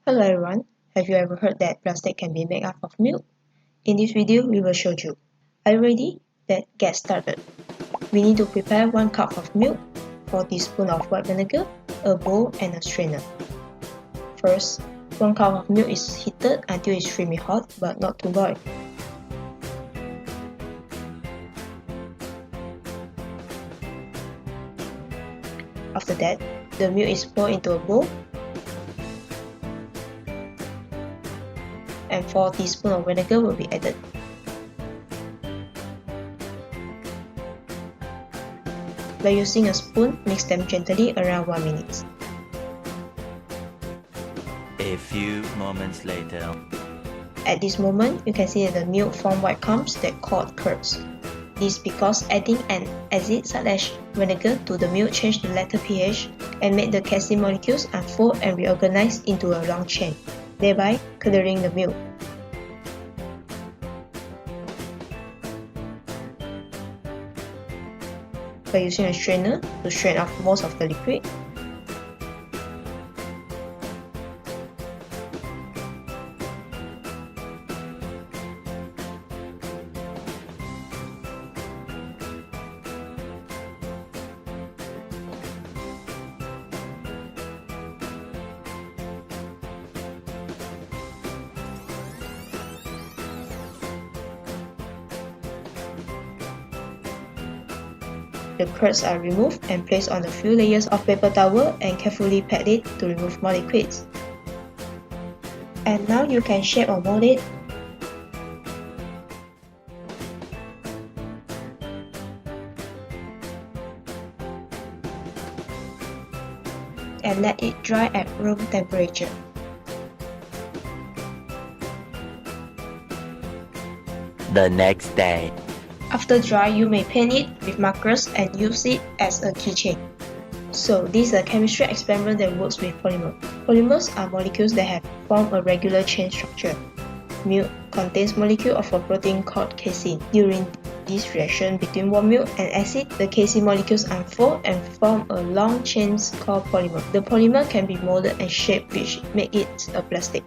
Hello everyone, have you ever heard that plastic can be made up of milk? In this video, we will show you. Are you ready? Let's get started. We need to prepare 1 cup of milk, 4 teaspoons of white vinegar, a bowl and a strainer. First, 1 cup of milk is heated until it's extremely hot but not too boiled. After that, the milk is poured into a bowl and 4 teaspoons of vinegar will be added. By using a spoon, mix them gently around 1 minute. A few moments later. At this moment, you can see that the milk form white clumps that called curds. This is because adding an acid such as vinegar to the milk changed the latter pH and made the calcium molecules unfold and reorganize into a long chain, thereby coloring the milk. By using a strainer to strain off most of the liquid, the curds are removed and placed on a few layers of paper towel and carefully pat it to remove more liquids. And now you can shape or mold it. And let it dry at room temperature. The next day. After dry, you may paint it with markers and use it as a keychain. So this is a chemistry experiment that works with polymer. Polymers are molecules that form a regular chain structure. Milk contains molecule of a protein called casein. During this reaction between warm milk and acid, the casein molecules unfold and form a long chain called polymer. The polymer can be molded and shaped, which make it a plastic.